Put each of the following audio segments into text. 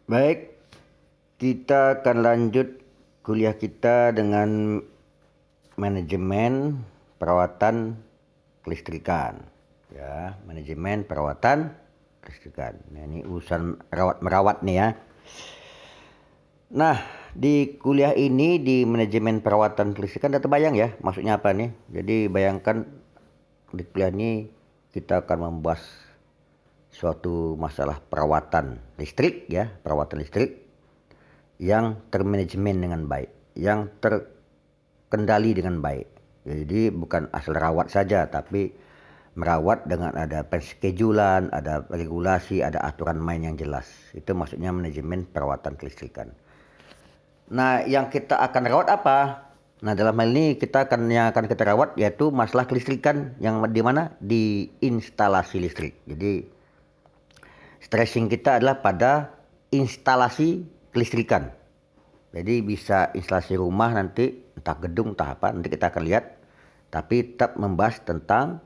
Baik, kita akan lanjut kuliah kita dengan manajemen perawatan kelistrikan. Ya, manajemen perawatan kelistrikan. Nah, ini urusan merawat nih ya. Nah, di kuliah ini di manajemen perawatan kelistrikan udah terbayang ya maksudnya apa nih. Jadi bayangkan di kuliah ini kita akan membahas suatu masalah perawatan listrik ya, perawatan listrik yang termanajemen dengan baik, yang terkendali dengan baik. Jadi bukan asal rawat saja, tapi merawat dengan ada penschedulan, ada regulasi, ada aturan main yang jelas. Itu maksudnya manajemen perawatan kelistrikan. Nah, yang kita akan rawat apa? Nah, dalam hal ini yang akan kita rawat yaitu masalah kelistrikan yang di mana? Di instalasi listrik. Jadi stressing kita adalah pada instalasi kelistrikan. Jadi bisa instalasi rumah nanti, entah gedung, entah apa, nanti kita akan lihat. Tapi tetap membahas tentang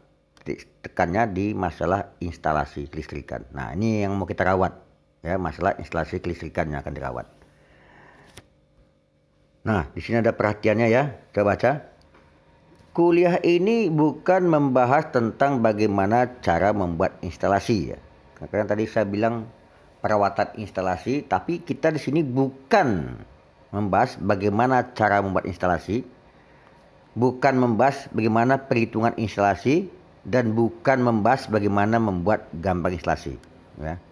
tekannya di masalah instalasi kelistrikan. Nah, ini yang mau kita rawat ya, masalah instalasi kelistrikan yang akan dirawat. Nah, di sini ada perhatiannya ya, coba baca. Kuliah ini bukan membahas tentang bagaimana cara membuat instalasi ya. Karena tadi saya bilang perawatan instalasi, tapi kita di sini bukan membahas bagaimana cara membuat instalasi, bukan membahas bagaimana perhitungan instalasi, dan bukan membahas bagaimana membuat gambar instalasi ya.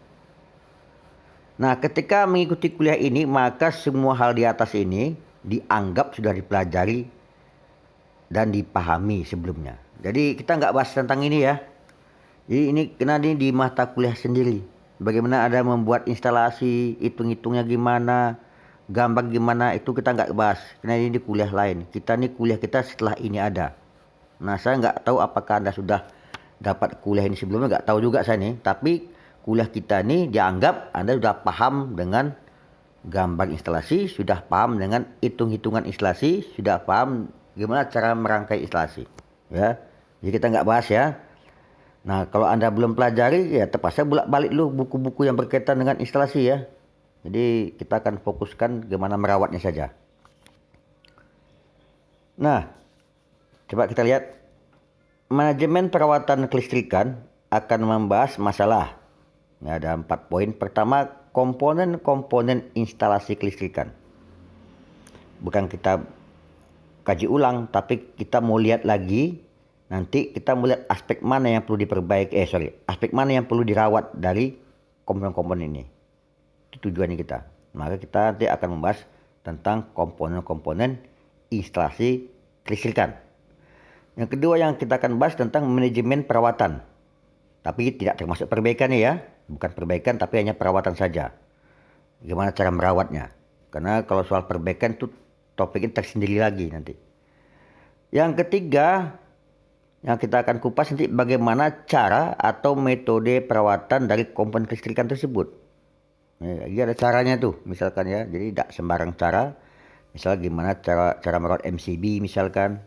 Nah, ketika mengikuti kuliah ini, maka semua hal di atas ini dianggap sudah dipelajari dan dipahami sebelumnya. Jadi kita nggak bahas tentang ini ya. Jadi ini kena di mata kuliah sendiri. Bagaimana ada membuat instalasi, hitung-hitungnya gimana, gambar gimana, itu kita nggak bahas. Karena ini di kuliah lain. Kuliah kita setelah ini ada. Nah, saya nggak tahu apakah Anda sudah dapat kuliah ini sebelumnya, nggak tahu juga saya nih. Tapi kuliah kita ini dianggap Anda sudah paham dengan gambar instalasi, sudah paham dengan hitung-hitungan instalasi, sudah paham gimana cara merangkai instalasi. Ya, jadi kita nggak bahas ya. Nah, kalau Anda belum pelajari ya terpaksa bolak-balik dulu buku-buku yang berkaitan dengan instalasi ya. Jadi kita akan fokuskan gimana merawatnya saja. Nah, coba kita lihat. Manajemen perawatan kelistrikan akan membahas masalah. Nah, ada 4 poin. Pertama, komponen-komponen instalasi kelistrikan. Bukan kita kaji ulang, tapi kita mau lihat lagi. Nanti kita melihat aspek mana yang perlu aspek mana yang perlu dirawat dari komponen-komponen ini. Itu tujuannya kita. Maka kita nanti akan membahas tentang komponen-komponen instalasi kelistrikan. Yang kedua yang kita akan bahas tentang manajemen perawatan. Tapi tidak termasuk perbaikan ya. Bukan perbaikan tapi hanya perawatan saja. Gimana cara merawatnya. Karena kalau soal perbaikan itu topiknya tersendiri lagi nanti. Yang ketiga yang kita akan kupas nanti bagaimana cara atau metode perawatan dari komponen kelistrikan tersebut. Ini ada caranya tuh misalkan ya. Jadi tidak sembarang cara. Misal gimana cara merawat MCB misalkan.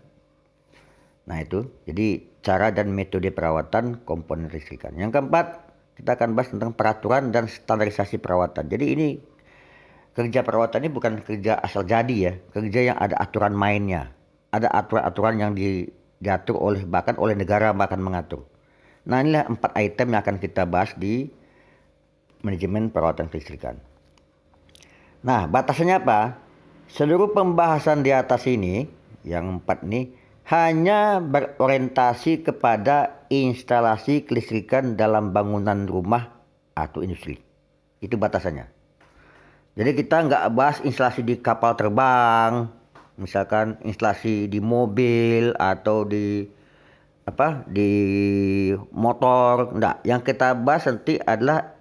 Nah itu, jadi cara dan metode perawatan komponen kelistrikan. Yang keempat, kita akan bahas tentang peraturan dan standarisasi perawatan. Jadi ini kerja perawatan ini bukan kerja asal jadi ya, kerja yang ada aturan mainnya. Ada aturan-aturan yang diatur bahkan oleh negara bahkan mengatur. Nah, inilah 4 item yang akan kita bahas di manajemen perawatan kelistrikan. Nah, batasannya apa? Seluruh pembahasan di atas ini, yang 4 ini, hanya berorientasi kepada instalasi kelistrikan dalam bangunan rumah atau industri. Itu batasannya. Jadi kita nggak bahas instalasi di kapal terbang, misalkan instalasi di mobil atau di motor, enggak. Yang kita bahas nanti adalah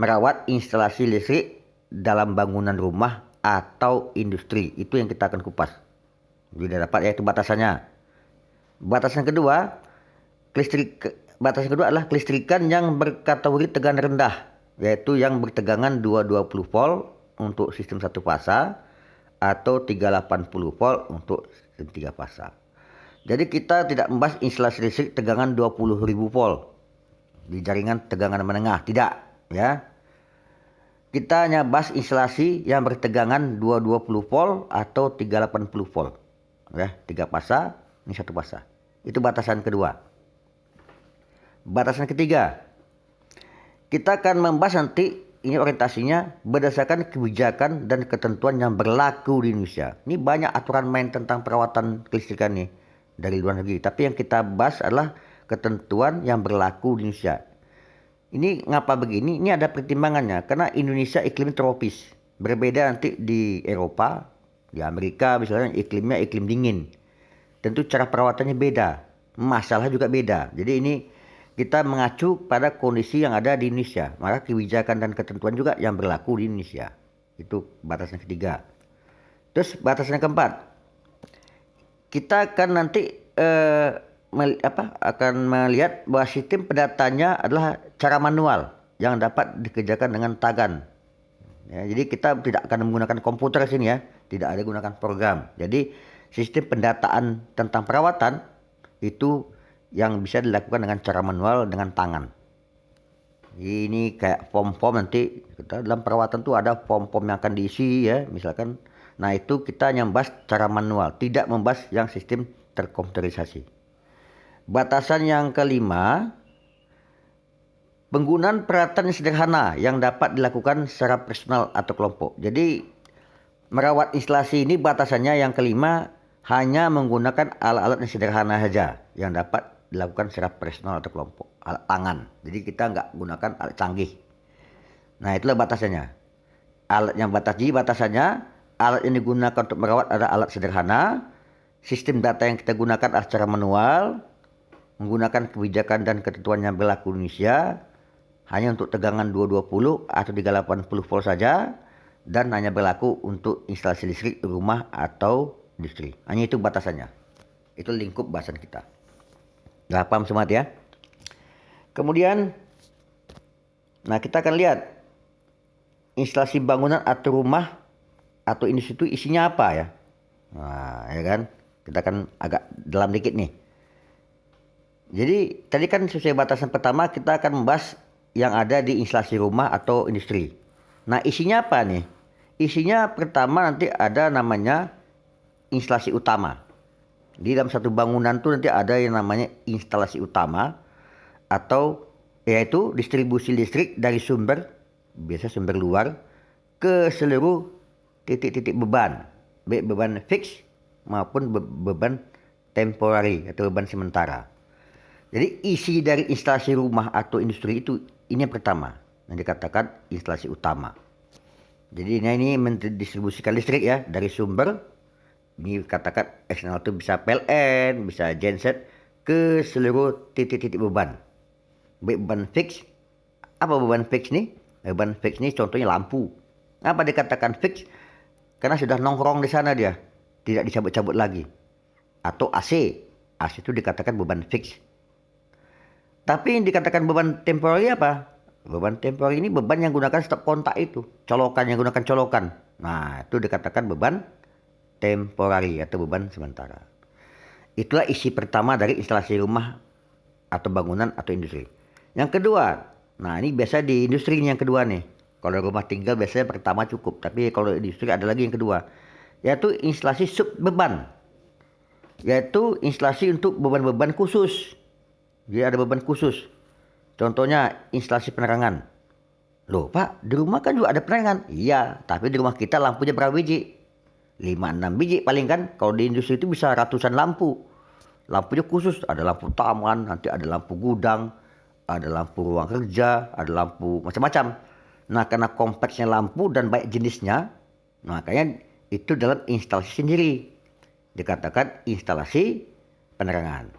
merawat instalasi listrik dalam bangunan rumah atau industri. Itu yang kita akan kupas. Jadi dapat ya itu batasannya. Batasan kedua adalah kelistrikan yang berkategori tegangan rendah, yaitu yang bertegangan 220 volt untuk sistem 1 fasa atau 380 volt untuk sistem 3 fasa. Jadi kita tidak membahas instalasi listrik tegangan 20.000 volt di jaringan tegangan menengah, tidak ya. kita hanya bahas instalasi yang bertegangan 220 volt atau 380 volt. Ya, 3 fasa, ini 1 fasa. Itu batasan kedua. Batasan ketiga, kita akan membahas nanti ini orientasinya berdasarkan kebijakan dan ketentuan yang berlaku di Indonesia. Ini banyak aturan main tentang perawatan kelistrikan nih dari luar negeri. Tapi yang kita bahas adalah ketentuan yang berlaku di Indonesia. Ini ngapa begini? Ini ada pertimbangannya. Karena Indonesia iklim tropis. Berbeda nanti di Eropa, di Amerika misalnya iklimnya iklim dingin. Tentu cara perawatannya beda. Masalah juga beda. Jadi ini kita mengacu pada kondisi yang ada di Indonesia. Maka kebijakan dan ketentuan juga yang berlaku di Indonesia. Itu batasan ketiga. Terus batasan keempat. Kita akan nanti akan melihat bahwa sistem pendatanya adalah cara manual yang dapat dikerjakan dengan tangan. Ya, jadi kita tidak akan menggunakan komputer sini ya, tidak ada gunakan program. Jadi sistem pendataan tentang perawatan itu yang bisa dilakukan dengan cara manual dengan tangan. Ini kayak form-form nanti kita dalam perawatan tuh ada form-form yang akan diisi ya, misalkan. Nah itu kita hanya membahas cara manual, tidak membahas yang sistem terkomputerisasi. Batasan yang kelima, penggunaan peralatan yang sederhana yang dapat dilakukan secara personal atau kelompok. Jadi merawat instalasi ini batasannya yang kelima hanya menggunakan alat-alat yang sederhana saja yang dapat dilakukan secara personal atau kelompok. Alat tangan. Jadi kita nggak gunakan alat canggih. Nah itulah batasannya. Alat yang batasannya alat yang digunakan untuk merawat adalah alat sederhana. Sistem data yang kita gunakan adalah secara manual. Menggunakan kebijakan dan ketentuan yang berlaku di Indonesia hanya untuk tegangan 220 atau 380 volt saja dan hanya berlaku untuk instalasi listrik rumah atau industri. Hanya itu batasannya. Itu lingkup bahasan kita. Dah paham semua ya? Kemudian nah kita akan lihat instalasi bangunan atau rumah atau industri itu isinya apa ya? Nah, ya kan? Kita akan agak dalam dikit nih. Jadi tadi kan sesuai batasan pertama kita akan membahas yang ada di instalasi rumah atau industri. Nah isinya apa nih? Isinya pertama nanti ada namanya instalasi utama. Di dalam satu bangunan tuh nanti ada yang namanya instalasi utama atau yaitu distribusi listrik dari sumber, biasa sumber luar ke seluruh titik-titik beban. Baik beban fix maupun beban temporary atau beban sementara. Jadi isi dari instalasi rumah atau industri itu ini yang pertama yang dikatakan instalasi utama. Jadi ini mendistribusikan listrik ya dari sumber. Ini katakan eksternal itu bisa PLN, bisa genset ke seluruh titik-titik beban. Baik beban fix. Apa beban fix nih? Beban fix ini contohnya lampu. Apa dikatakan fix? Karena sudah nongkrong di sana dia, tidak dicabut-cabut lagi. Atau AC. AC itu dikatakan beban fix. Tapi yang dikatakan beban temporary apa? Beban temporary ini beban yang gunakan stop kontak itu. Colokan yang gunakan colokan. Nah itu dikatakan beban temporary atau beban sementara. Itulah isi pertama dari instalasi rumah atau bangunan atau industri. Yang kedua, nah ini biasa di industri ini yang kedua nih. Kalau rumah tinggal biasanya pertama cukup. Tapi kalau industri ada lagi yang kedua. Yaitu instalasi sub beban. Yaitu instalasi untuk beban-beban khusus. Jadi ada beban khusus. Contohnya instalasi penerangan. Loh Pak, di rumah kan juga ada penerangan. Iya, tapi di rumah kita lampunya berapa biji? 5-6 biji paling kan. Kalau di industri itu bisa ratusan lampu. Lampunya khusus. Ada lampu taman, nanti ada lampu gudang, ada lampu ruang kerja, ada lampu macam-macam. Nah karena kompleksnya lampu dan baik jenisnya, makanya itu dalam instalasi sendiri. Dikatakan instalasi penerangan.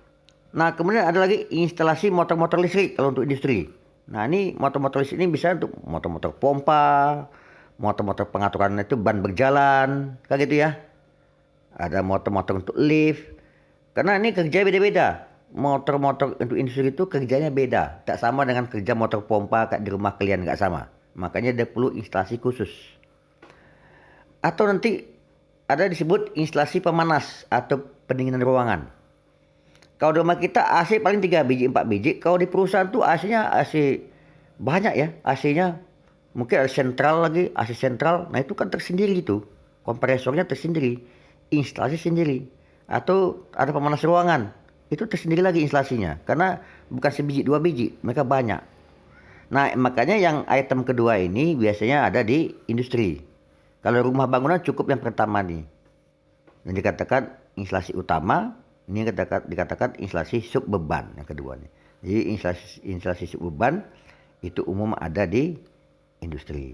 Nah kemudian ada lagi instalasi motor-motor listrik kalau untuk industri. Nah ini motor-motor listrik ini bisa untuk motor-motor pompa, motor-motor pengaturan itu ban berjalan, kayak gitu ya. Ada motor-motor untuk lift. Karena ini kerja beda-beda. Motor-motor untuk industri itu kerjanya beda. Tak sama dengan kerja motor pompa kayak di rumah kalian, nggak sama. Makanya dia perlu instalasi khusus. Atau nanti ada disebut instalasi pemanas atau pendinginan ruangan. Kalau di rumah kita AC paling 3 biji 4 biji. Kalau di perusahaan tuh AC-nya AC banyak ya. AC-nya Mungkin ada sentral lagi, AC sentral. Nah itu kan tersendiri itu. Kompresornya tersendiri. Instalasi sendiri. Atau ada pemanas ruangan. Itu tersendiri lagi instalasinya. Karena bukan sebiji, dua biji. Mereka banyak. Nah makanya yang item kedua ini biasanya ada di industri. Kalau rumah bangunan cukup yang pertama nih. Yang dikatakan instalasi utama. Ini yang dikatakan instalasi subbeban yang kedua nih. Jadi instalasi subbeban itu umum ada di industri.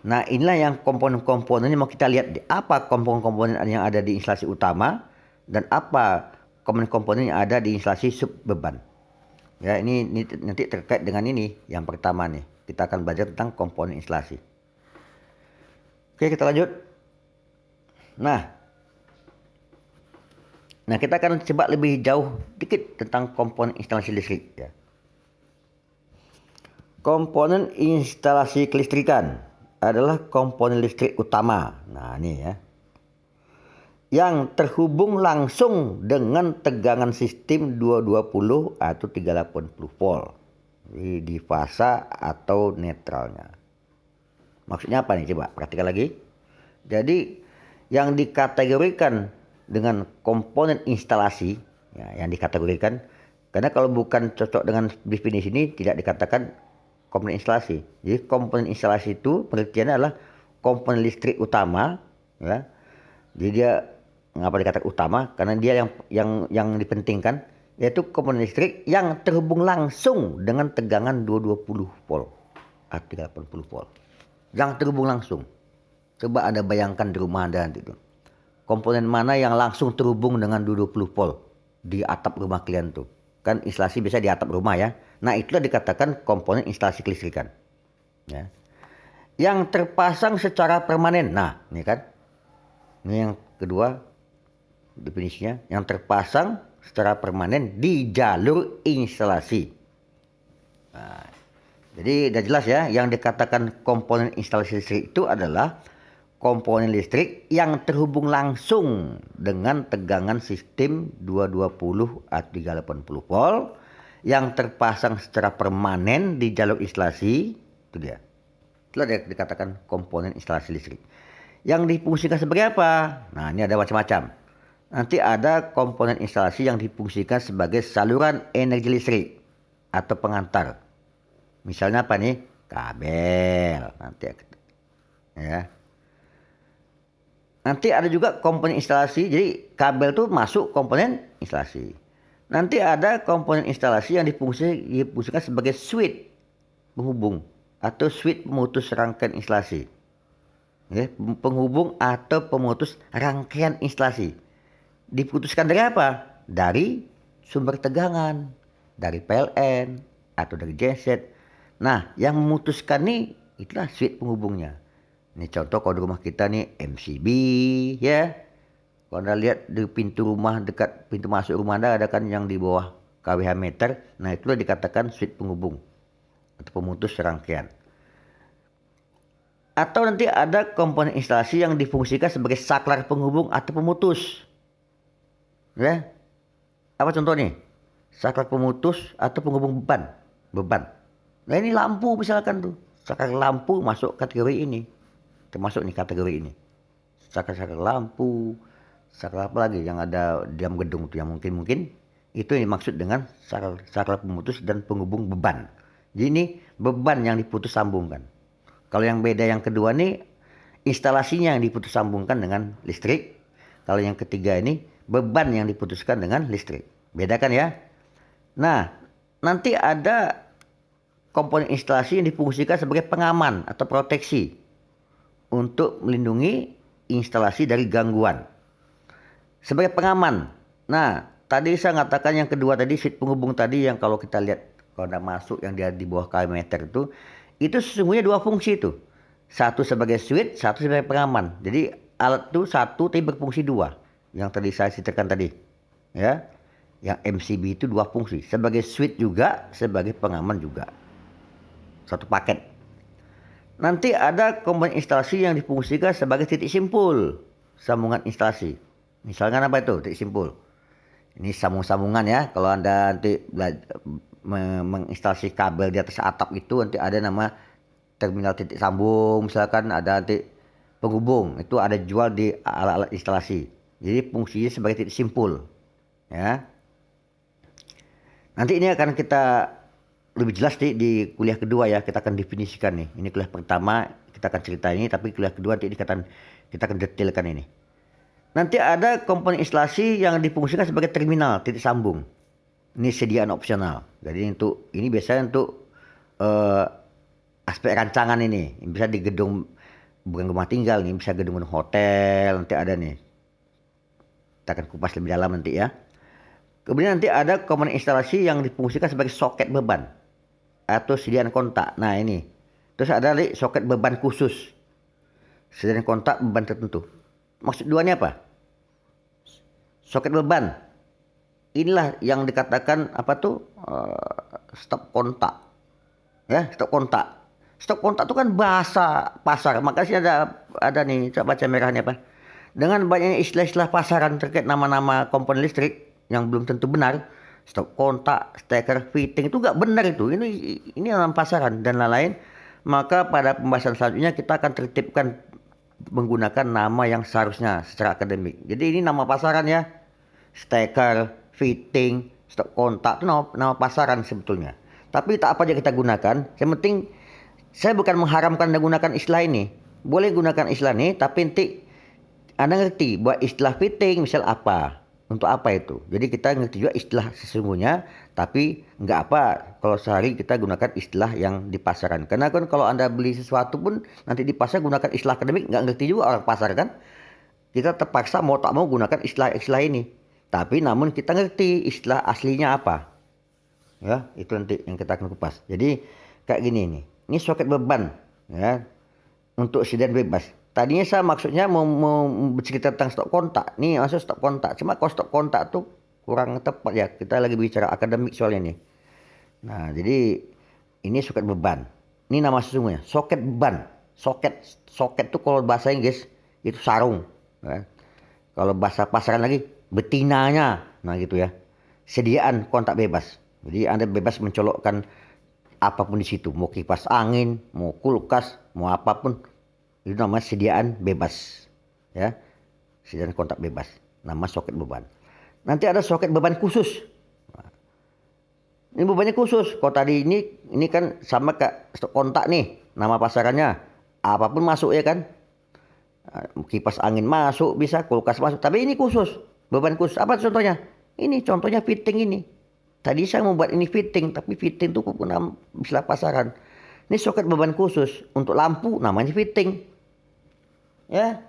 Nah inilah yang komponen-komponennya mau kita lihat. Apa komponen-komponen yang ada di instalasi utama dan apa komponen-komponen yang ada di instalasi subbeban. Ya ini nanti terkait dengan ini yang pertama nih. Kita akan belajar tentang komponen instalasi. Oke kita lanjut. Nah kita akan coba lebih jauh dikit tentang komponen instalasi listrik ya. Komponen instalasi kelistrikan adalah komponen listrik utama. Nah ini ya. Yang terhubung langsung dengan tegangan sistem 220 atau 380 volt. Di fasa atau netralnya. Maksudnya apa nih coba perhatikan lagi. Jadi yang dikategorikan dengan komponen instalasi ya, yang dikategorikan karena kalau bukan cocok dengan definisi ini tidak dikatakan komponen instalasi. Jadi komponen instalasi itu pengertiannya adalah komponen listrik utama ya. Jadi dia mengapa dikatakan utama karena dia yang dipentingkan yaitu komponen listrik yang terhubung langsung dengan tegangan 220 volt atau 380 volt. Yang terhubung langsung. Coba Anda bayangkan di rumah Anda nanti itu. Komponen mana yang langsung terhubung dengan 220 volt di atap rumah kalian tuh. Kan instalasi bisa di atap rumah ya. Nah itulah dikatakan komponen instalasi kelistrikan. Ya. Yang terpasang secara permanen. Nah ini kan. Ini yang kedua definisinya. Yang terpasang secara permanen di jalur instalasi. Nah, jadi udah jelas ya. Yang dikatakan komponen instalasi listrik itu adalah komponen listrik yang terhubung langsung dengan tegangan sistem 220 atau 380 volt yang terpasang secara permanen di jalur instalasi. Itu dia. Itulah dia dikatakan komponen instalasi listrik. Yang difungsikan sebagai apa? Nah ini ada macam-macam. Nanti ada komponen instalasi yang difungsikan sebagai saluran energi listrik atau pengantar. Misalnya apa nih? Kabel. Nanti ya. Nanti ada juga komponen instalasi, jadi kabel itu masuk komponen instalasi. Nanti ada komponen instalasi yang difungsikan sebagai switch penghubung atau switch pemutus rangkaian instalasi. Ya, penghubung atau pemutus rangkaian instalasi. Diputuskan dari apa? Dari sumber tegangan, dari PLN atau dari genset. Nah, yang memutuskan nih itulah switch penghubungnya. Ini contoh kalau di rumah kita nih MCB ya. Kalau Anda lihat di pintu rumah dekat pintu masuk rumah Anda ada kan yang di bawah kWh meter. Nah itulah dikatakan switch penghubung atau pemutus rangkaian. Atau nanti ada komponen instalasi yang difungsikan sebagai saklar penghubung atau pemutus. Ya. Apa contoh nih? Saklar pemutus atau penghubung beban. Nah ini lampu misalkan tuh. Saklar lampu masuk kategori ini. Termasuk nih kategori ini. Saklar lampu, saklar apa lagi yang ada di dalam gedung tuh yang mungkin itu yang dimaksud dengan saklar pemutus dan penghubung beban. Jadi ini beban yang diputus sambungkan. Kalau yang beda yang kedua nih instalasinya yang diputus sambungkan dengan listrik. Kalau yang ketiga ini beban yang diputuskan dengan listrik. Beda kan ya? Nah, nanti ada komponen instalasi yang difungsikan sebagai pengaman atau proteksi untuk melindungi instalasi dari gangguan. Sebagai pengaman. Nah, tadi saya mengatakan yang kedua tadi switch penghubung tadi yang kalau kita lihat kalau Anda masuk yang dia di bawah km meter itu sesungguhnya dua fungsi itu. Satu sebagai switch, satu sebagai pengaman. Jadi alat itu satu tapi berfungsi dua. Yang tadi saya ceritakan tadi. Ya. Yang MCB itu dua fungsi. Sebagai switch juga, sebagai pengaman juga. Satu paket. Nanti ada komponen instalasi yang difungsikan sebagai titik simpul sambungan instalasi. Misalkan apa itu titik simpul? Ini sambungan ya. Kalau Anda nanti menginstalasi kabel di atas atap itu nanti ada nama terminal titik sambung, misalkan ada titik penghubung, itu ada jual di alat-alat instalasi. Jadi fungsinya sebagai titik simpul, ya. Nanti ini akan kita lebih jelas di kuliah kedua ya, kita akan definisikan nih. Ini kuliah pertama kita akan cerita ini, tapi kuliah kedua nanti kita akan detailkan ini. Nanti ada komponen instalasi yang difungsikan sebagai terminal titik sambung. Ini sediaan opsional. Jadi ini biasanya untuk aspek rancangan ini. Bisa di gedung, bukan rumah tinggal nih, bisa gedung hotel, nanti ada nih. Kita akan kupas lebih dalam nanti ya. Kemudian nanti ada komponen instalasi yang difungsikan sebagai soket beban atau sediaan kontak. Nah ini. Terus ada lagi soket beban khusus. Sediaan kontak beban tertentu. Maksud duanya apa? Soket beban. Inilah yang dikatakan stop kontak. Ya, stop kontak. Stop kontak itu kan bahasa pasar. Makanya ada nih, coba baca merahnya apa. Dengan banyaknya istilah-istilah pasaran terkait nama-nama komponen listrik yang belum tentu benar, stop kontak, steker, fitting itu nggak benar itu. Ini dalam pasaran dan lain-lain. Maka pada pembahasan selanjutnya kita akan tertibkan menggunakan nama yang seharusnya secara akademik. Jadi ini nama pasaran ya. Steker, fitting, stop kontak itu nama pasaran sebetulnya. Tapi tak apa aja kita gunakan. Yang penting saya bukan mengharamkan Anda gunakan istilah ini. Boleh gunakan istilah ini, tapi nanti Anda ngerti bahwa istilah fitting misal apa. Untuk apa itu? Jadi kita ngerti juga istilah sesungguhnya, tapi nggak apa kalau sehari kita gunakan istilah yang di pasaran. Karena kan kalau Anda beli sesuatu pun nanti di pasar gunakan istilah akademik, nggak ngerti juga orang pasar kan. Kita terpaksa mau tak mau gunakan istilah-istilah ini. Tapi namun kita ngerti istilah aslinya apa. Ya, itu nanti yang kita akan kupas. Jadi kayak gini nih. Ini soket beban ya. Untuk sediaan bebas. Tadinya saya maksudnya mau bercerita tentang stop kontak. Nih maksud stop kontak. Cuma kalau stop kontak tuh kurang tepat ya. Kita lagi bicara akademik soalnya nih. Nah, jadi ini soket beban. Ini nama sesungguhnya, soket beban. Soket tuh kalau bahasa Inggris itu sarung. Ya. Kalau bahasa pasaran lagi betinanya. Nah gitu ya. Sediaan kontak bebas. Jadi Anda bebas mencolokkan apapun di situ. Mau kipas angin, mau kulkas, mau apapun. Itu namanya sediaan bebas. Ya. Sediaan kontak bebas. Nama soket beban. Nanti ada soket beban khusus. Ini bebannya khusus. Kalau tadi ini kan sama kayak stop kontak nih. Nama pasarannya. Apapun masuk ya kan. Kipas angin masuk bisa, kulkas masuk. Tapi ini khusus. Beban khusus. Apa contohnya? Ini contohnya fitting ini. Tadi saya mau buat ini fitting. Tapi fitting itu pun istilah pasaran. Ini soket beban khusus. Untuk lampu namanya fitting. Ya.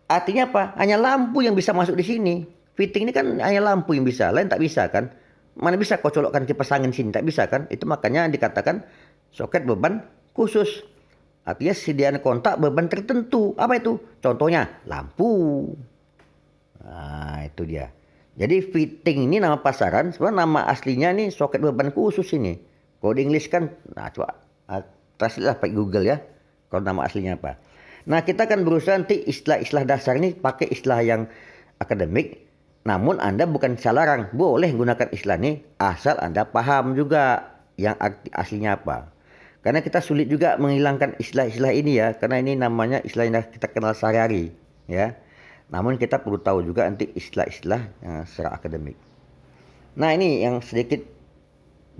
Artinya apa? Hanya lampu yang bisa masuk di sini. Fitting ini kan hanya lampu yang bisa. Lain tak bisa kan. Mana bisa kau colokkan kipas angin sini? Tak bisa kan. Itu makanya dikatakan soket beban khusus. Artinya sediaan kontak beban tertentu. Apa itu? Contohnya lampu. Nah itu dia. Jadi fitting ini nama pasaran. Sebenarnya nama aslinya nih soket beban khusus ini. Kalau di English kan. Nah coba. Translate lah pakai Google ya. Kalau nama aslinya apa. Nah kita akan berusaha nanti istilah-istilah dasar ini pakai istilah yang akademik. Namun Anda bukan saya larang. Boleh gunakan istilah ini. Asal Anda paham juga yang arti aslinya apa. Karena kita sulit juga menghilangkan istilah-istilah ini ya. Karena ini namanya istilah yang kita kenal sehari-hari. Ya. Namun kita perlu tahu juga nanti istilah-istilah yang secara akademik. Nah ini yang sedikit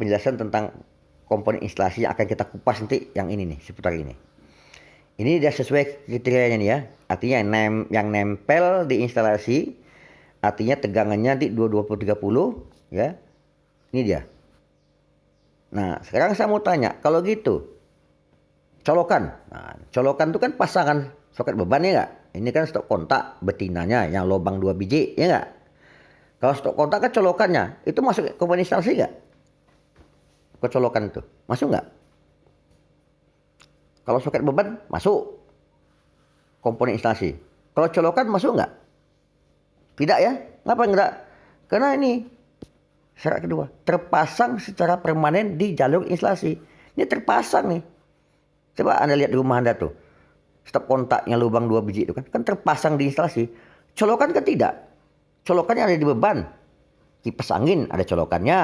penjelasan tentang komponen instalasi yang akan kita kupas nanti yang ini nih. Seputar ini. Ini sudah sesuai kriterianya nih ya. Artinya yang nempel di instalasi. Artinya tegangannya di 220-30 ya. Ini dia. Nah sekarang saya mau tanya. Kalau gitu. Colokan. Nah, colokan itu kan pasangan soket beban ya enggak? Ini kan stop kontak betinanya yang lubang 2 biji ya enggak? Kalau stop kontak kan colokannya. Itu masuk komponen instalasi enggak? Kecolokan itu. Masuk enggak? Kalau soket beban masuk komponen instalasi. Kalau colokan masuk enggak? Tidak ya? Kenapa enggak? Karena ini syarat kedua. Terpasang secara permanen di jalur instalasi. Ini terpasang nih. Coba Anda lihat di rumah Anda tuh. Stop kontaknya lubang 2 biji itu kan. Kan terpasang di instalasi. Colokan kan tidak. Colokannya ada di beban. Kipas angin ada colokannya.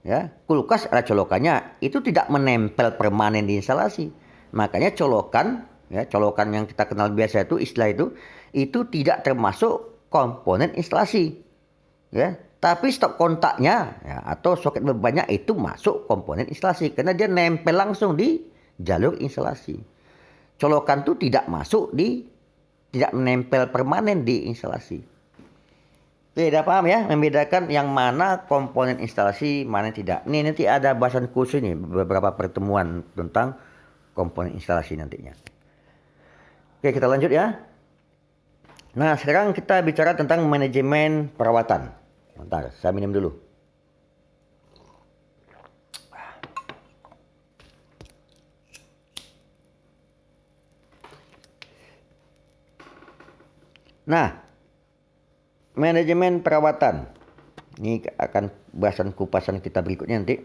Ya. Kulkas ada colokannya. Itu tidak menempel permanen di instalasi. Makanya colokan, ya, colokan yang kita kenal biasa itu istilah itu tidak termasuk komponen instalasi, ya. Tapi stop kontaknya, ya, atau soket bebannya itu masuk komponen instalasi karena dia nempel langsung di jalur instalasi. Colokan itu tidak menempel permanen di instalasi. Oke, udah paham ya, membedakan yang mana komponen instalasi, mana tidak. Ini nanti ada bahasan khusus nih, beberapa pertemuan tentang komponen instalasi nantinya. Oke, kita lanjut ya. Nah, sekarang kita bicara tentang manajemen perawatan. Bentar, saya minum dulu. Nah, manajemen perawatan. Ini akan bahasan kupasan kita berikutnya nanti.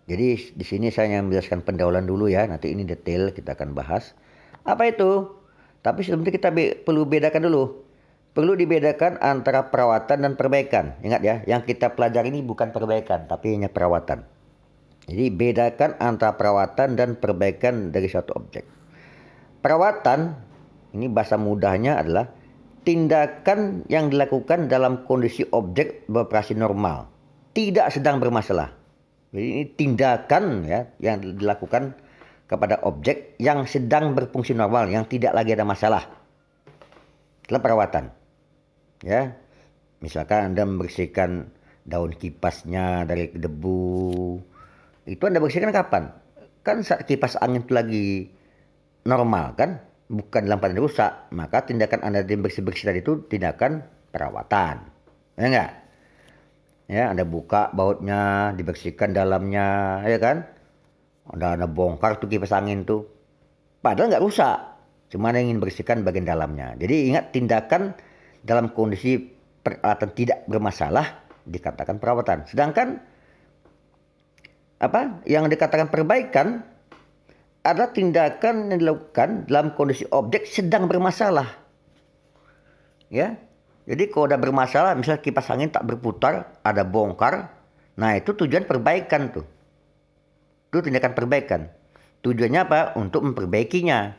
Jadi di sini saya menjelaskan pendahuluan dulu ya. Nanti ini detail kita akan bahas. Apa itu? Tapi sebelum itu kita perlu bedakan dulu. Perlu dibedakan antara perawatan dan perbaikan. Ingat ya, yang kita pelajari ini bukan perbaikan, tapi hanya perawatan. Jadi bedakan antara perawatan dan perbaikan dari suatu objek. Perawatan, ini bahasa mudahnya adalah tindakan yang dilakukan dalam kondisi objek beroperasi normal, tidak sedang bermasalah. Jadi ini tindakan ya yang dilakukan kepada objek yang sedang berfungsi normal, yang tidak lagi ada masalah. Itulah perawatan. Ya, misalkan Anda membersihkan daun kipasnya dari debu, itu Anda bersihkan kapan? Kan saat kipas angin itu lagi normal kan? Bukan dalam keadaan rusak, maka tindakan Anda bersih-bersih tadi itu tindakan perawatan. Ya enggak? Ya, Anda buka bautnya, dibersihkan dalamnya, ya kan? Anda bongkar tuh kipas angin tuh. Padahal enggak rusak, cuma Anda ingin bersihkan bagian dalamnya. Jadi ingat, tindakan dalam kondisi peralatan tidak bermasalah dikatakan perawatan. Sedangkan apa yang dikatakan perbaikan ada tindakan yang dilakukan dalam kondisi objek sedang bermasalah. Ya. Jadi kalau udah bermasalah, misal kipas angin tak berputar, ada bongkar, nah itu tujuan perbaikan tuh. Itu tindakan perbaikan. Tujuannya apa? Untuk memperbaikinya.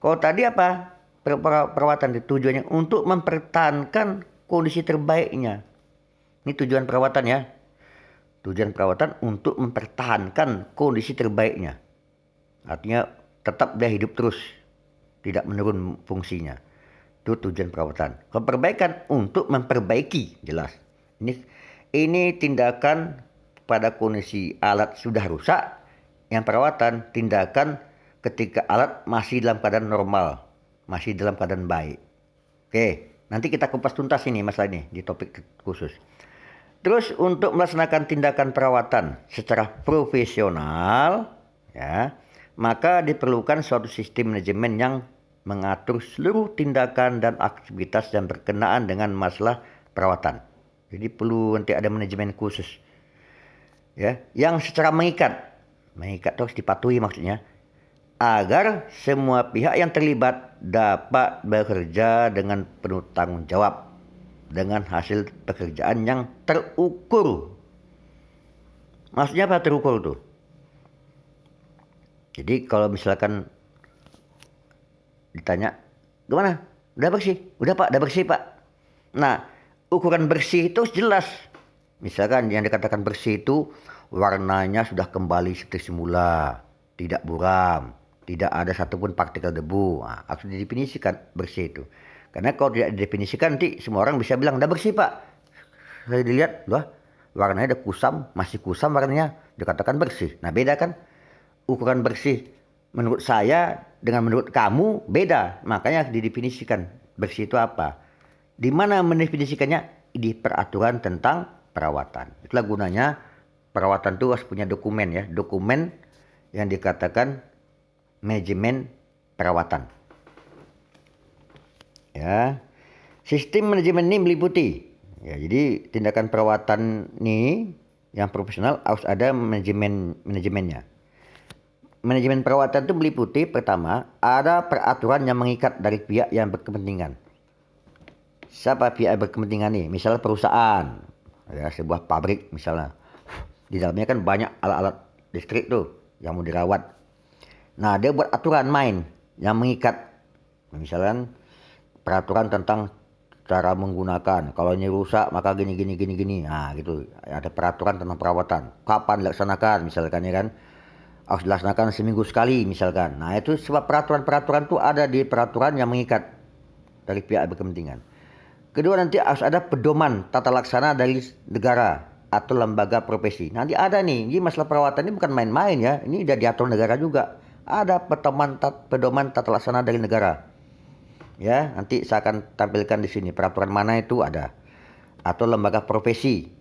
Kalau tadi apa? Perawatan tujuannya untuk mempertahankan kondisi terbaiknya. Ini tujuan perawatan ya. Tujuan perawatan untuk mempertahankan kondisi terbaiknya. Artinya tetap dia hidup terus, tidak menurun fungsinya. Itu tujuan perawatan. Kalau perbaikan untuk memperbaiki, jelas. Ini tindakan pada kondisi alat sudah rusak. Yang perawatan tindakan ketika alat masih dalam keadaan normal, masih dalam keadaan baik. Oke, nanti kita kupas tuntas ini masalah ini di topik khusus. Terus untuk melaksanakan tindakan perawatan secara profesional, ya, maka diperlukan suatu sistem manajemen yang mengatur seluruh tindakan dan aktivitas yang berkenaan dengan masalah perawatan. Jadi perlu nanti ada manajemen khusus, ya, yang secara mengikat terus dipatuhi maksudnya, agar semua pihak yang terlibat dapat bekerja dengan penuh tanggung jawab dengan hasil pekerjaan yang terukur. Maksudnya apa terukur tuh? Jadi kalau misalkan ditanya, gimana? Udah bersih? Udah Pak, udah bersih Pak. Nah, ukuran bersih itu jelas. Misalkan yang dikatakan bersih itu warnanya sudah kembali seperti semula, tidak buram, tidak ada satupun partikel debu. Nah, harus didefinisikan bersih itu. Karena kalau tidak didefinisikan nanti semua orang bisa bilang udah bersih Pak. Saya dilihat, wah warnanya udah kusam, masih kusam warnanya, dikatakan bersih. Nah beda kan? Ukuran bersih menurut saya dengan menurut kamu beda. Makanya didefinisikan bersih itu apa. Di mana mendefinisikannya? Di peraturan tentang perawatan. Itulah gunanya perawatan itu harus punya dokumen ya. Dokumen yang dikatakan manajemen perawatan. Ya. Sistem manajemen ini meliputi, ya, jadi tindakan perawatan ini yang profesional harus ada manajemennya. Manajemen perawatan itu meliputi pertama, ada peraturan yang mengikat dari pihak yang berkepentingan. Siapa pihak yang berkepentingan nih? Misalnya perusahaan, ya, sebuah pabrik misalnya. Di dalamnya kan banyak alat-alat listrik tuh yang mau dirawat. Nah, dia buat aturan main yang mengikat. Misalkan peraturan tentang cara menggunakan. Kalau ini rusak maka gini gini gini gini. Nah, gitu. Ada peraturan tentang perawatan. Kapan dilaksanakan misalkan ya kan. Harus dilaksanakan seminggu sekali misalkan. Nah, itu sebab peraturan-peraturan itu ada di peraturan yang mengikat dari pihak berkepentingan. Kedua, nanti harus ada pedoman tata laksana dari negara atau lembaga profesi. Nanti ada nih, ini masalah perawatan ini bukan main-main ya. Ini udah diatur negara juga. Ada pedoman tata laksana dari negara. Ya, nanti saya akan tampilkan di sini peraturan mana itu ada. Atau lembaga profesi.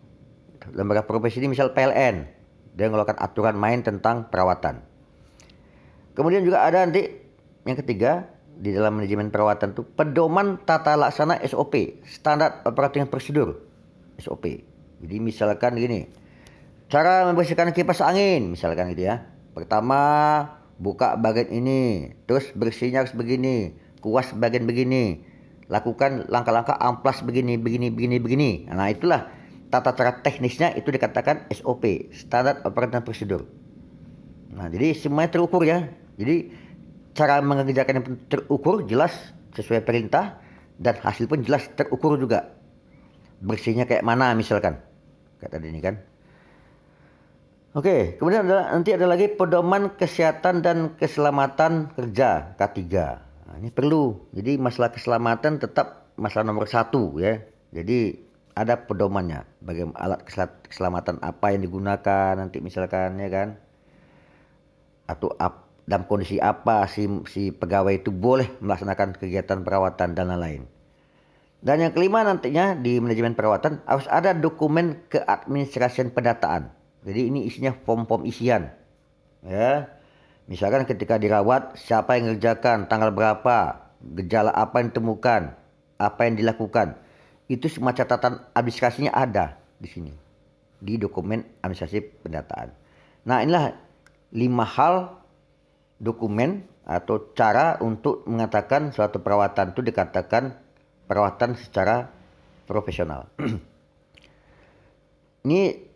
Lembaga profesi ini misal PLN. Dia mengeluarkan aturan main tentang perawatan. Kemudian juga ada nanti yang ketiga di dalam manajemen perawatan itu pedoman tata laksana SOP, standar operating prosedur SOP. Jadi misalkan gini, cara membersihkan kipas angin misalkan gitu ya. Pertama buka bagian ini, terus bersihnya harus begini, kuas bagian begini, lakukan langkah-langkah amplas begini, begini. Nah, itulah tata cara teknisnya itu dikatakan SOP, standar operating prosedur. Nah, jadi semuanya terukur ya. Jadi cara mengerjakan yang terukur, jelas sesuai perintah, dan hasil pun jelas terukur juga. Bersihnya kayak mana misalkan. Kayak tadi ini kan. Oke, kemudian nanti ada lagi pedoman kesehatan dan keselamatan kerja K3. Nah, ini perlu. Jadi masalah keselamatan tetap masalah nomor 1 ya. Jadi ada pedomannya, bagaimana alat keselamatan apa yang digunakan nanti misalkan ya kan, atau dalam kondisi apa si pegawai itu boleh melaksanakan kegiatan perawatan dan lain-lain. Dan yang kelima nantinya di manajemen perawatan harus ada dokumen keadministrasian pendataan. Jadi ini isinya form-form isian ya. Misalkan ketika dirawat siapa yang mengerjakan, tanggal berapa, gejala apa yang ditemukan, apa yang dilakukan. Itu semua catatan administrasinya ada di sini. Di dokumen administrasi pendataan. Nah, inilah 5 hal dokumen atau cara untuk mengatakan suatu perawatan itu dikatakan perawatan secara profesional. Ini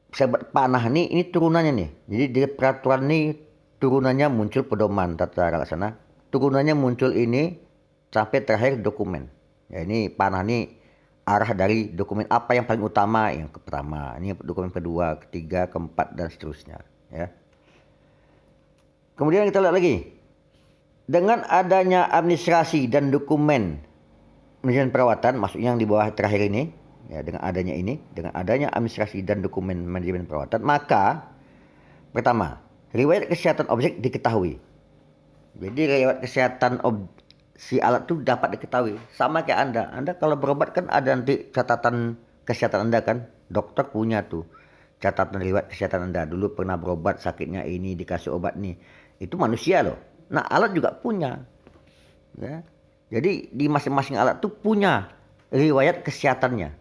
sahabat panah ini turunannya nih. Jadi di peraturan ini turunannya muncul pedoman tata laksana. Turunannya muncul ini sampai terakhir dokumen. Ya, ini panah ini arah dari dokumen apa yang paling utama, yang pertama, ini dokumen kedua, ketiga, keempat dan seterusnya ya. Kemudian kita lihat lagi. Dengan adanya administrasi dan dokumen manajemen perawatan, maksudnya yang di bawah terakhir ini ya, dengan adanya administrasi dan dokumen manajemen perawatan, maka pertama, riwayat kesehatan objek diketahui. Jadi riwayat kesehatan si alat itu dapat diketahui. Sama kayak Anda kalau berobat kan ada nanti catatan kesehatan Anda kan. Dokter punya tuh catatan riwayat kesehatan Anda. Dulu pernah berobat, sakitnya ini, dikasih obat nih. Itu manusia loh. Nah, alat juga punya. Ya. Jadi di masing-masing alat tuh punya riwayat kesehatannya.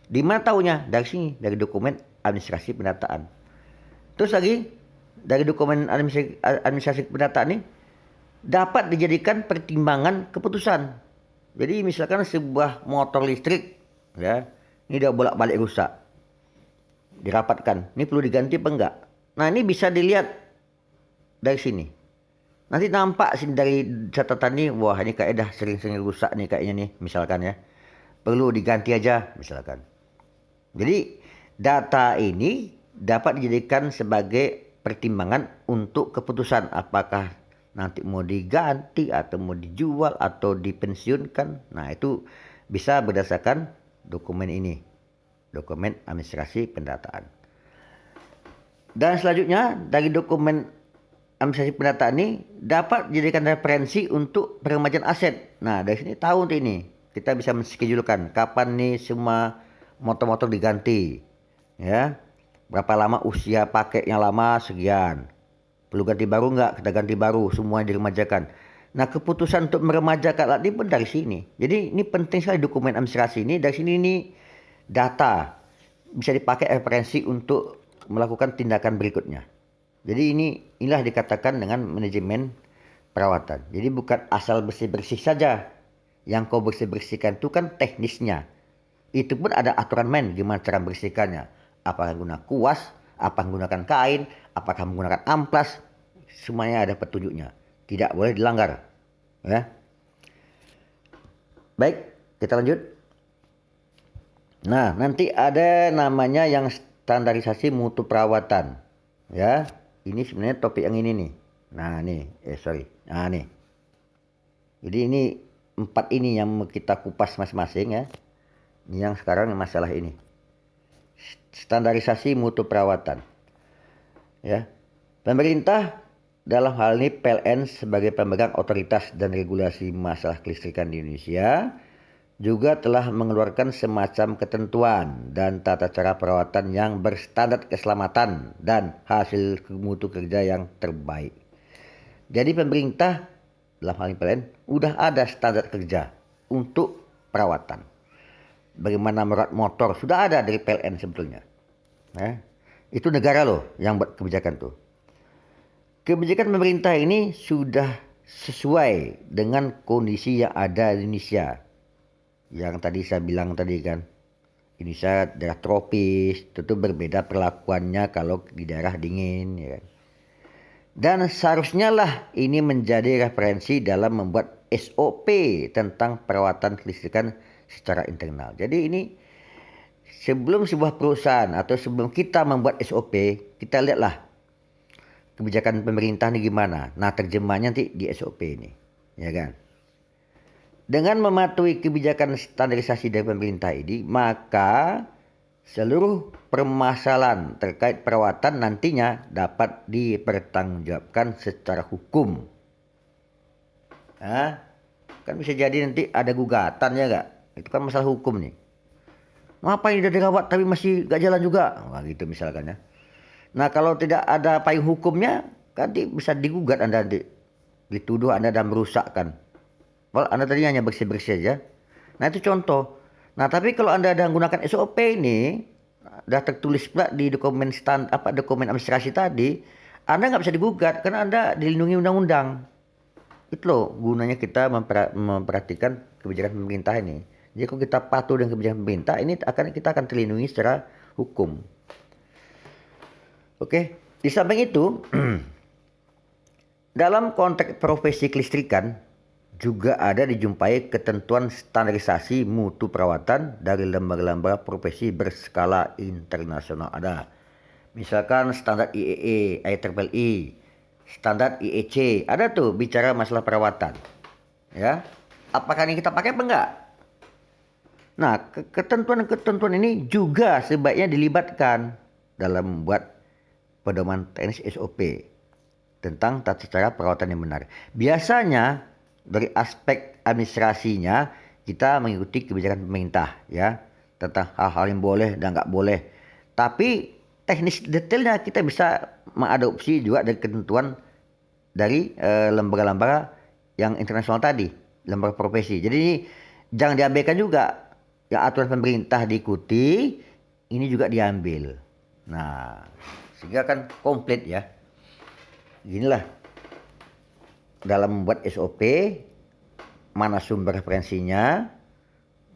Di mana tahunya? Dari sini, dari dokumen administrasi pendataan. Terus lagi dari dokumen administrasi pendataan ini dapat dijadikan pertimbangan keputusan. Jadi misalkan sebuah motor listrik ya, ini udah bolak-balik rusak. Dirapatkan, ini perlu diganti apa enggak? Nah, ini bisa dilihat dari sini. Nanti nampak sini dari catatan ini, wah ini kayaknya dah sering-sering rusak nih kayaknya nih misalkan ya. Perlu diganti aja misalkan. Jadi data ini dapat dijadikan sebagai pertimbangan untuk keputusan apakah nanti mau diganti atau mau dijual atau dipensiunkan. Nah, itu bisa berdasarkan dokumen ini. Dokumen administrasi pendataan. Dan selanjutnya dari dokumen administrasi pendataan ini dapat dijadikan referensi untuk peremajaan aset. Nah, dari sini tahu nanti ini. Kita bisa menschedulkan kapan nih semua motor-motor diganti. Ya. Berapa lama usia pakai yang lama sekian. Perlu ganti baru enggak? Kita ganti baru, semua diremajakan. Nah, keputusan untuk meremajakan alat ini pun dari sini. Jadi ini penting sekali dokumen administrasi ini. Dari sini ini data bisa dipakai referensi untuk melakukan tindakan berikutnya. Jadi inilah dikatakan dengan manajemen perawatan. Jadi bukan asal bersih-bersih saja. Yang kau bersih-bersihkan itu kan teknisnya. Itu pun ada aturan main gimana cara bersihkannya. Apakah menggunakan kuas, apakah menggunakan kain, apakah menggunakan amplas, semuanya ada petunjuknya. Tidak boleh dilanggar. Ya. Baik, kita lanjut. Nah, nanti ada namanya yang standarisasi mutu perawatan. Ya, ini sebenarnya topik yang ini nih. Nah, nih, Nah, nih. Jadi ini 4 ini yang kita kupas masing-masing ya. Ini yang sekarang masalah ini. Standarisasi mutu perawatan. Ya. Pemerintah dalam hal ini PLN sebagai pemegang otoritas dan regulasi masalah kelistrikan di Indonesia juga telah mengeluarkan semacam ketentuan dan tata cara perawatan yang berstandar keselamatan dan hasil mutu kerja yang terbaik. Jadi pemerintah dalam hal ini PLN udah ada standar kerja untuk perawatan. Bagaimana merawat motor sudah ada dari PLN sebetulnya. Itu negara loh yang buat kebijakan tuh. Kebijakan pemerintah ini sudah sesuai dengan kondisi yang ada di Indonesia. Yang tadi saya bilang tadi kan, Indonesia daerah tropis, tentu berbeda perlakuannya kalau di daerah dingin. Ya kan? Dan seharusnya lah ini menjadi referensi dalam membuat SOP tentang perawatan kelistrikan secara internal. Jadi ini sebelum sebuah perusahaan atau sebelum kita membuat SOP, kita lihatlah kebijakan pemerintah ini gimana. Nah, terjemahnya nanti di SOP ini, ya kan. Dengan mematuhi kebijakan standarisasi dari pemerintah ini, maka seluruh permasalahan terkait perawatan nantinya dapat dipertanggungjawabkan secara hukum. Kan bisa jadi nanti ada gugatan ya gak? Itu kan masalah hukum nih. Ngapain udah dirawat tapi masih gak jalan juga? Nah, gitu misalkan ya. Nah, kalau tidak ada payung hukumnya, nanti bisa digugat Anda nanti. Dituduh Anda dan merusakkan. Well, Anda tadi hanya bersih-bersih aja. Nah, itu contoh. Nah, tapi kalau Anda ada menggunakan SOP ini, sudah tertulis pula di dokumen dokumen administrasi tadi, Anda nggak bisa digugat karena Anda dilindungi undang-undang. Itu loh gunanya kita memperhatikan kebijakan pemerintah ini. Jadi kalau kita patuh dengan kebijakan pemerintah, ini kita akan terlindungi secara hukum. Oke, di samping itu, dalam konteks profesi kelistrikan, juga ada dijumpai ketentuan standarisasi mutu perawatan dari lembaga-lembaga profesi berskala internasional ada. Misalkan standar IEE, IEEE, standar IEC, ada tuh bicara masalah perawatan. Ya, apakah ini kita pakai apa enggak? Nah, ketentuan-ketentuan ini juga sebaiknya dilibatkan dalam membuat pedoman teknis SOP tentang tata cara perawatan yang benar. Biasanya dari aspek administrasinya kita mengikuti kebijakan pemerintah ya tentang hal-hal yang boleh dan nggak boleh. Tapi teknis detailnya kita bisa mengadopsi juga dari ketentuan dari lembaga-lembaga yang internasional tadi, lembaga profesi. Jadi ini jangan diabaikan juga. Ya aturan pemerintah diikuti, ini juga diambil. Nah, sehingga kan komplit ya. Inilah dalam membuat SOP, mana sumber referensinya,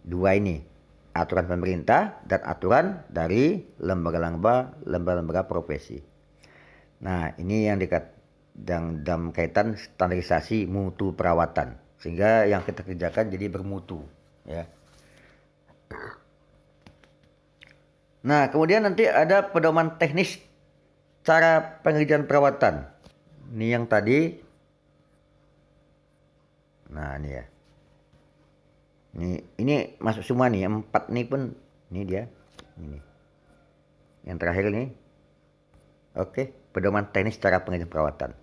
dua ini, aturan pemerintah dan aturan dari lembaga-lembaga profesi. Nah, ini yang dalam kaitan standarisasi mutu perawatan, sehingga yang kita kerjakan jadi bermutu, ya. Nah, kemudian nanti ada pedoman teknis cara pengerjaan perawatan. Ini yang tadi. Nah, ini ya. Ini masuk semua nih, 4 nih pun ini dia. Ini. Yang terakhir nih. Oke, pedoman teknis cara pengerjaan perawatan.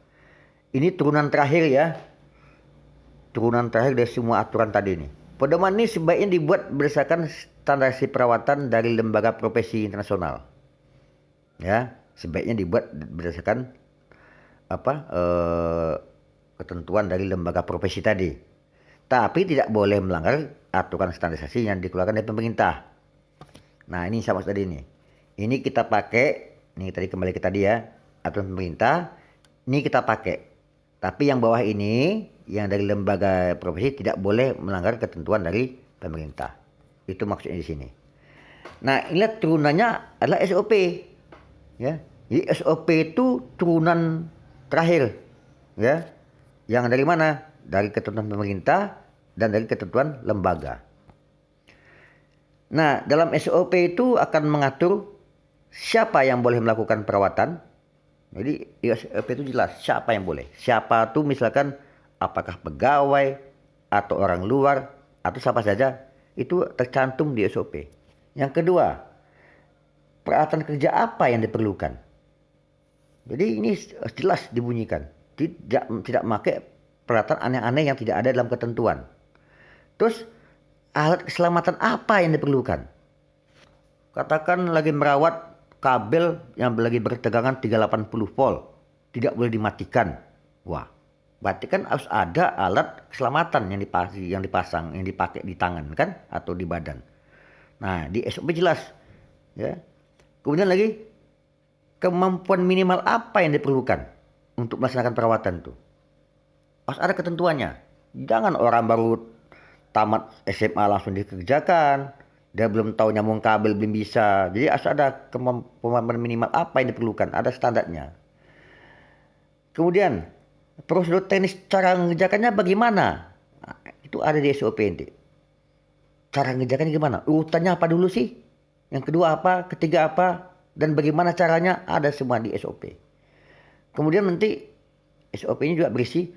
Ini turunan terakhir ya. Turunan terakhir dari semua aturan tadi nih. Pedoman ini sebaiknya dibuat berdasarkan standarisasi perawatan dari lembaga profesi internasional. Ya, sebaiknya dibuat berdasarkan ketentuan dari lembaga profesi tadi. Tapi tidak boleh melanggar aturan standarisasi yang dikeluarkan dari pemerintah. Nah, ini sama tadi nih. Ini kita pakai, ini tadi kembali ke tadi ya, aturan pemerintah. Ini kita pakai. Tapi yang bawah ini, yang dari lembaga profesi tidak boleh melanggar ketentuan dari pemerintah. Itu maksudnya di sini. Nah, inilah turunannya adalah SOP. Ya. Jadi SOP itu turunan terakhir ya. Yang dari mana? Dari ketentuan pemerintah dan dari ketentuan lembaga. Nah, dalam SOP itu akan mengatur siapa yang boleh melakukan perawatan. Jadi SOP itu jelas siapa yang boleh. Siapa itu misalkan apakah pegawai atau orang luar atau siapa saja, itu tercantum di SOP. Yang kedua, peralatan kerja apa yang diperlukan. Jadi ini jelas dibunyikan. Tidak memakai peralatan aneh-aneh yang tidak ada dalam ketentuan. Terus alat keselamatan apa yang diperlukan? Katakan lagi merawat kabel yang lagi bertegangan 380 volt. Tidak boleh dimatikan. Wah, berarti kan harus ada alat keselamatan yang dipakai di tangan kan atau di badan. Nah, di SOP jelas, ya. Kemudian lagi kemampuan minimal apa yang diperlukan untuk melaksanakan perawatan itu. Harus ada ketentuannya. Jangan orang baru tamat SMA langsung dikerjakan. Dia belum tahu nyambung kabel, belum bisa. Jadi harus ada kemampuan minimal apa yang diperlukan. Ada standarnya. Kemudian prosedur teknis cara mengerjakannya bagaimana? Nah, itu ada di SOP nanti. Cara mengerjakannya gimana? Urutannya apa dulu sih? Yang kedua apa? Ketiga apa? Dan bagaimana caranya? Ada semua di SOP. Kemudian nanti SOP ini juga berisi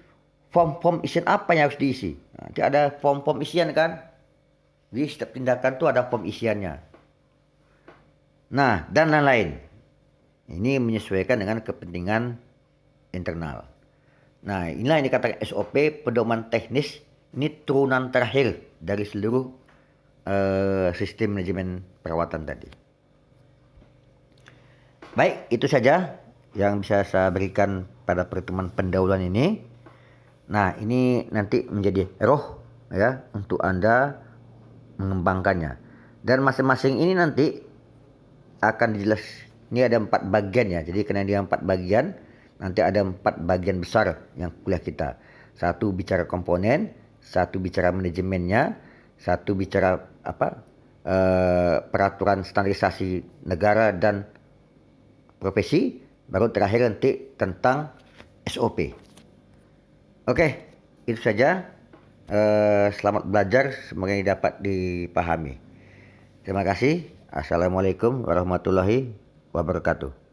form-form isian apa yang harus diisi. Nanti ada form-form isian kan. Di setiap tindakan itu ada form isiannya. Nah, dan lain-lain. Ini menyesuaikan dengan kepentingan internal. Nah, inilah yang dikatakan SOP, pedoman teknis. Ini turunan terakhir dari seluruh sistem manajemen perawatan tadi. Baik, itu saja yang bisa saya berikan pada pertemuan pendahuluan ini. Nah, ini nanti menjadi roh ya untuk Anda mengembangkannya. Dan masing-masing ini nanti akan jelas. Ini ada 4 bagian ya. Jadi karena dia 4 bagian, nanti ada 4 bagian besar yang kuliah kita. 1 bicara komponen, 1 bicara manajemennya, 1 bicara peraturan standarisasi negara dan profesi, baru terakhir nanti tentang SOP. Oke, itu saja. Selamat belajar, semoga ini dapat dipahami. Terima kasih. Assalamualaikum warahmatullahi wabarakatuh.